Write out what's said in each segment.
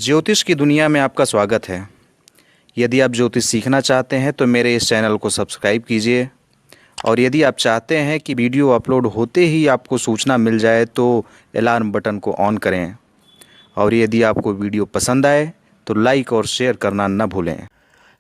ज्योतिष की दुनिया में आपका स्वागत है। यदि आप ज्योतिष सीखना चाहते हैं तो मेरे इस चैनल को सब्सक्राइब कीजिए और यदि आप चाहते हैं कि वीडियो अपलोड होते ही आपको सूचना मिल जाए तो अलार्म बटन को ऑन करें और यदि आपको वीडियो पसंद आए तो लाइक और शेयर करना न भूलें।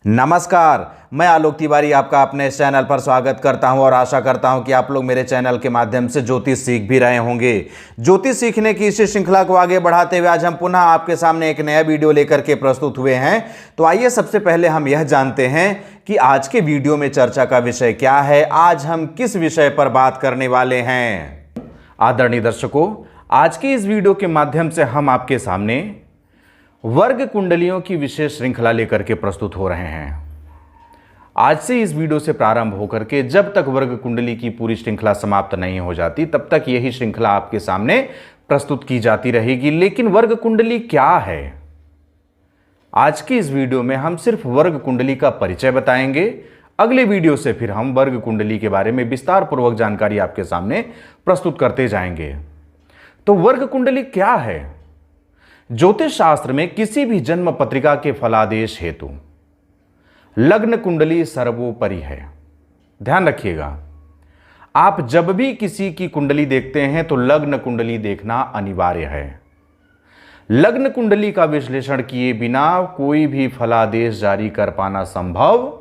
नमस्कार, मैं आलोक तिवारी आपका अपने इस चैनल पर स्वागत करता हूं और आशा करता हूं कि आप लोग मेरे चैनल के माध्यम से ज्योतिष सीख भी रहे होंगे। ज्योतिष सीखने की इस श्रृंखला को आगे बढ़ाते हुए आज हम पुनः आपके सामने एक नया वीडियो लेकर के प्रस्तुत हुए हैं। तो आइए सबसे पहले हम यह जानते हैं कि आज के वीडियो में चर्चा का विषय क्या है, आज हम किस विषय पर बात करने वाले हैं। आदरणीय दर्शकों, आज की इस वीडियो के माध्यम से हम आपके सामने वर्ग कुंडलियों की विशेष श्रृंखला लेकर के प्रस्तुत हो रहे हैं। आज से इस वीडियो से प्रारंभ होकर के जब तक वर्ग कुंडली की पूरी श्रृंखला समाप्त नहीं हो जाती तब तक यही श्रृंखला आपके सामने प्रस्तुत की जाती रहेगी। लेकिन वर्ग कुंडली क्या है, आज की इस वीडियो में हम सिर्फ वर्ग कुंडली का परिचय बताएंगे। अगले वीडियो से फिर हम वर्ग कुंडली के बारे में विस्तार पूर्वक जानकारी आपके सामने प्रस्तुत करते जाएंगे। तो वर्ग कुंडली क्या है? ज्योतिष शास्त्र में किसी भी जन्म पत्रिका के फलादेश हेतु लग्न कुंडली सर्वोपरि है। ध्यान रखिएगा, आप जब भी किसी की कुंडली देखते हैं तो लग्न कुंडली देखना अनिवार्य है। लग्न कुंडली का विश्लेषण किए बिना कोई भी फलादेश जारी कर पाना संभव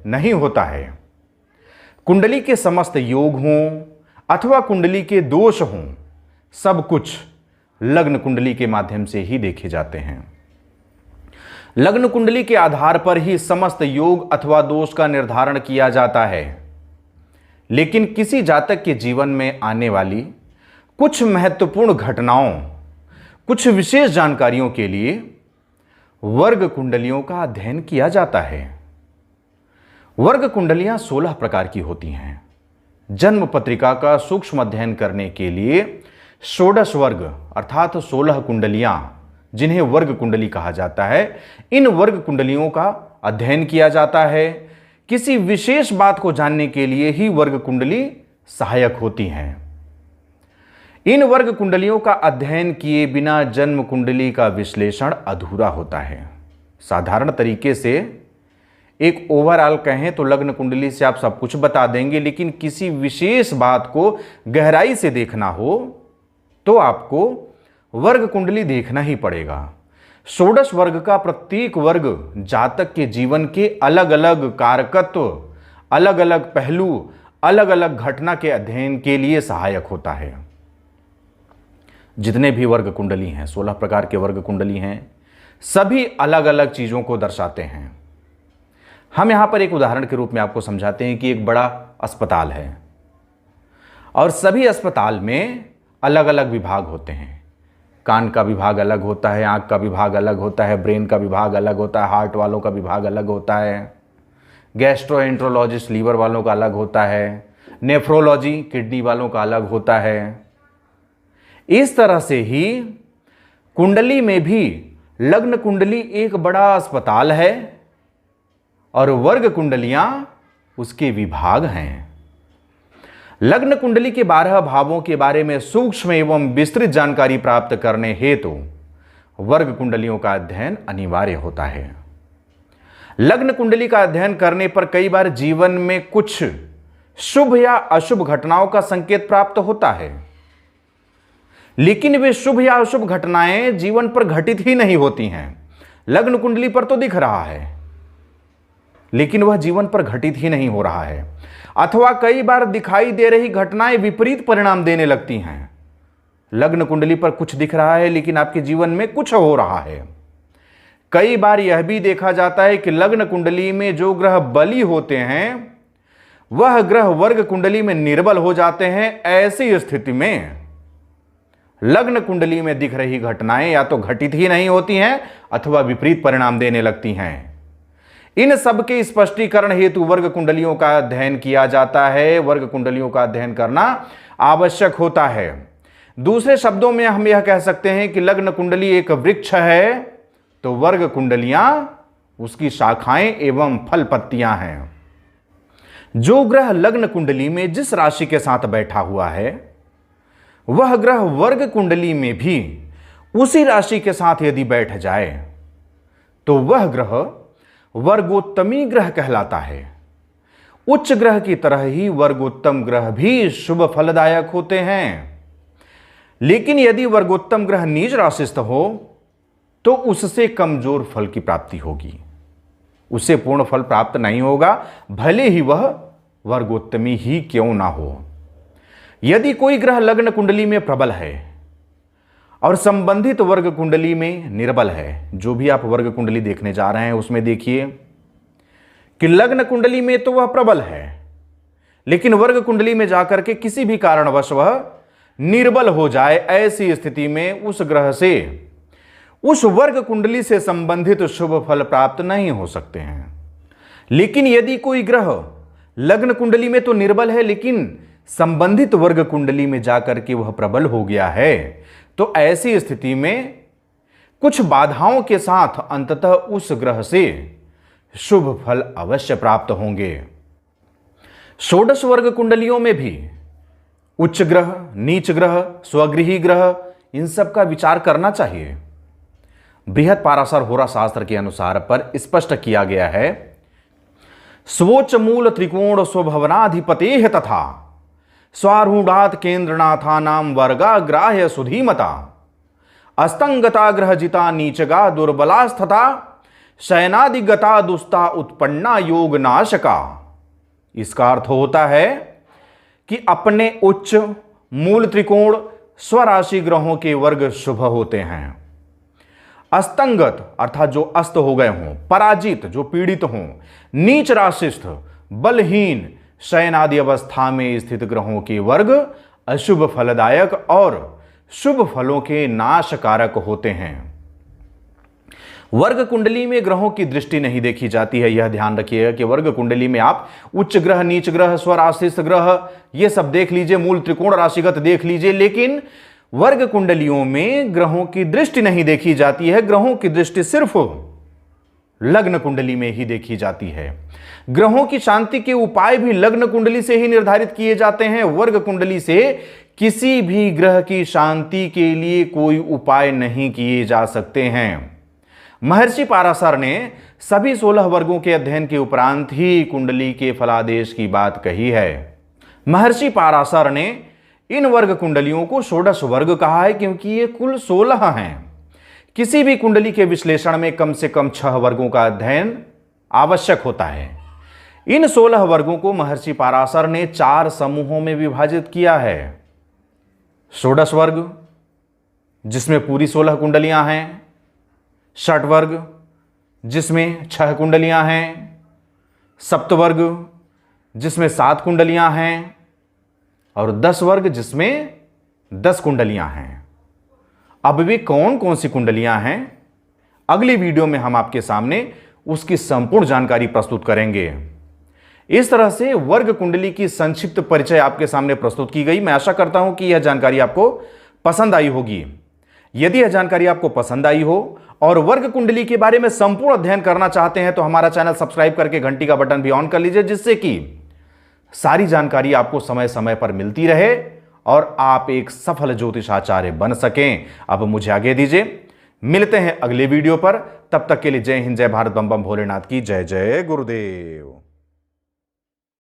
नहीं होता है। कुंडली के समस्त योग हों अथवा कुंडली के दोष हों, सब कुछ लग्न कुंडली के माध्यम से ही देखे जाते हैं। लग्न कुंडली के आधार पर ही समस्त योग अथवा दोष का निर्धारण किया जाता है। लेकिन किसी जातक के जीवन में आने वाली कुछ महत्वपूर्ण घटनाओं, कुछ विशेष जानकारियों के लिए वर्ग कुंडलियों का अध्ययन किया जाता है। वर्ग कुंडलियां 16 प्रकार की होती हैं। जन्म पत्रिका का सूक्ष्म अध्ययन करने के लिए षोडश वर्ग अर्थात 16 कुंडलियां, जिन्हें वर्ग कुंडली कहा जाता है, इन वर्ग कुंडलियों का अध्ययन किया जाता है। किसी विशेष बात को जानने के लिए ही वर्ग कुंडली सहायक होती हैं। इन वर्ग कुंडलियों का अध्ययन किए बिना जन्म कुंडली का विश्लेषण अधूरा होता है। साधारण तरीके से एक ओवरऑल कहें तो लग्न कुंडली से आप सब कुछ बता देंगे, लेकिन किसी विशेष बात को गहराई से देखना हो तो आपको वर्ग कुंडली देखना ही पड़ेगा। षोडश वर्ग का प्रत्येक वर्ग जातक के जीवन के अलग अलग कारकत्व, अलग अलग पहलू, अलग अलग घटना के अध्ययन के लिए सहायक होता है। जितने भी वर्ग कुंडली हैं, 16 प्रकार के वर्ग कुंडली हैं, सभी अलग अलग चीजों को दर्शाते हैं। हम यहां पर एक उदाहरण के रूप में आपको समझाते हैं कि एक बड़ा अस्पताल है और सभी अस्पताल में अलग अलग विभाग होते हैं। कान का विभाग अलग होता है, आंख का विभाग अलग होता है, ब्रेन का विभाग अलग होता है, हार्ट वालों का विभाग अलग होता है, गैस्ट्रोएंट्रोलॉजिस्ट लीवर वालों का अलग होता है, नेफ्रोलॉजी किडनी वालों का अलग होता है। इस तरह से ही कुंडली में भी लग्न कुंडली एक बड़ा अस्पताल है और वर्ग कुंडलियां उसके विभाग हैं। लग्न कुंडली के 12 भावों के बारे में सूक्ष्म एवं विस्तृत जानकारी प्राप्त करने हेतु वर्ग कुंडलियों का अध्ययन अनिवार्य होता है। लग्न कुंडली का अध्ययन करने पर कई बार जीवन में कुछ शुभ या अशुभ घटनाओं का संकेत प्राप्त होता है, लेकिन वे शुभ या अशुभ घटनाएं जीवन पर घटित ही नहीं होती हैं। लग्न कुंडली पर तो दिख रहा है लेकिन वह जीवन पर घटित ही नहीं हो रहा है, अथवा कई बार दिखाई दे रही घटनाएं विपरीत परिणाम देने लगती हैं। लग्न कुंडली पर कुछ दिख रहा है लेकिन आपके जीवन में कुछ हो रहा है। कई बार यह भी देखा जाता है कि लग्न कुंडली में जो ग्रह बली होते हैं वह ग्रह वर्ग कुंडली में निर्बल हो जाते हैं। ऐसी स्थिति में लग्न कुंडली में दिख रही घटनाएं या तो घटित ही नहीं होती हैं अथवा विपरीत परिणाम देने लगती हैं। इन सब के स्पष्टीकरण हेतु वर्ग कुंडलियों का अध्ययन किया जाता है। वर्ग कुंडलियों का अध्ययन करना आवश्यक होता है। दूसरे शब्दों में हम यह कह सकते हैं कि लग्न कुंडली एक वृक्ष है तो वर्ग कुंडलियां उसकी शाखाएं एवं फल पत्तियां हैं। जो ग्रह लग्न कुंडली में जिस राशि के साथ बैठा हुआ है वह ग्रह वर्ग कुंडली में भी उसी राशि के साथ यदि बैठ जाए तो वह ग्रह वर्गोत्तमी ग्रह कहलाता है। उच्च ग्रह की तरह ही वर्गोत्तम ग्रह भी शुभ फलदायक होते हैं। लेकिन यदि वर्गोत्तम ग्रह नीच राशिस्थ हो तो उससे कमजोर फल की प्राप्ति होगी, उससे पूर्ण फल प्राप्त नहीं होगा, भले ही वह वर्गोत्तमी ही क्यों ना हो। यदि कोई ग्रह लग्न कुंडली में प्रबल है और संबंधित वर्ग कुंडली में निर्बल है, जो भी आप वर्ग कुंडली देखने जा रहे हैं उसमें देखिए कि लग्न कुंडली में तो वह प्रबल है, लेकिन वर्ग कुंडली में जाकर के किसी भी कारणवश वह निर्बल हो जाए, ऐसी स्थिति में उस ग्रह से, उस वर्ग कुंडली से संबंधित शुभ फल प्राप्त नहीं हो सकते हैं। लेकिन यदि कोई ग्रह लग्न कुंडली में तो निर्बल है, लेकिन संबंधित वर्ग कुंडली में जाकर के वह प्रबल हो गया है, तो ऐसी स्थिति में कुछ बाधाओं के साथ अंततः उस ग्रह से शुभ फल अवश्य प्राप्त होंगे। षोडश वर्ग कुंडलियों में भी उच्च ग्रह, नीच ग्रह, स्वगृही ग्रह, इन सब का विचार करना चाहिए। बृहत पाराशर होरा शास्त्र के अनुसार पर स्पष्ट किया गया है, स्वोच्च मूल त्रिकोण स्वभवनाधिपते तथा स्वारूढ़ात केंद्रनाथानाम वर्गाग्राह्य सुधीमता अस्तंगता ग्रहजिता नीचगा दुर्बलास्तथा शयनादिगता दुस्ता उत्पन्ना योग नाशका। इसका अर्थ होता है कि अपने उच्च मूल त्रिकोण स्वराशि ग्रहों के वर्ग शुभ होते हैं। अस्तंगत अर्थात जो अस्त हो गए हों, पराजित जो पीड़ित हों, नीच राशिस्थ बलहीन शयनादि अवस्था में स्थित ग्रहों के वर्ग अशुभ फलदायक और शुभ फलों के नाशकारक होते हैं। वर्ग कुंडली में ग्रहों की दृष्टि नहीं देखी जाती है, यह ध्यान रखिएगा कि वर्ग कुंडली में आप उच्च ग्रह, नीच ग्रह, स्वराशिस्थ ग्रह ये सब देख लीजिए, मूल त्रिकोण राशिगत देख लीजिए, लेकिन वर्ग कुंडलियों में ग्रहों की दृष्टि नहीं देखी जाती है। ग्रहों की दृष्टि सिर्फ लग्न कुंडली में ही देखी जाती है। ग्रहों की शांति के उपाय भी लग्न कुंडली से ही निर्धारित किए जाते हैं। वर्ग कुंडली से किसी भी ग्रह की शांति के लिए कोई उपाय नहीं किए जा सकते हैं। महर्षि पाराशर ने सभी 16 वर्गों के अध्ययन के उपरांत ही कुंडली के फलादेश की बात कही है। महर्षि पाराशर ने इन वर्ग कुंडलियों को षोडश वर्ग कहा है, क्योंकि ये कुल 16 हैं। किसी भी कुंडली के विश्लेषण में कम से कम 6 वर्गों का अध्ययन आवश्यक होता है। इन 16 वर्गों को महर्षि पाराशर ने 4 समूहों में विभाजित किया है। षोडश वर्ग जिसमें पूरी 16 कुंडलियां हैं, षट वर्ग जिसमें 6 कुंडलियां हैं, सप्तवर्ग जिसमें 7 कुंडलियां हैं और 10 वर्ग जिसमें 10 कुंडलियां हैं। अब वे कौन कौन सी कुंडलियां हैं, अगली वीडियो में हम आपके सामने उसकी संपूर्ण जानकारी प्रस्तुत करेंगे। इस तरह से वर्ग कुंडली की संक्षिप्त परिचय आपके सामने प्रस्तुत की गई। मैं आशा करता हूं कि यह जानकारी आपको पसंद आई होगी। यदि यह जानकारी आपको पसंद आई हो और वर्ग कुंडली के बारे में संपूर्ण अध्ययन करना चाहते हैं तो हमारा चैनल सब्सक्राइब करके घंटी का बटन भी ऑन कर लीजिए, जिससे कि सारी जानकारी आपको समय समय पर मिलती रहे और आप एक सफल ज्योतिषाचार्य बन सकें। अब मुझे आगे दीजिए, मिलते हैं अगले वीडियो पर। तब तक के लिए जय हिंद, जय भारत, बम बम भोलेनाथ की जय। जय गुरुदेव।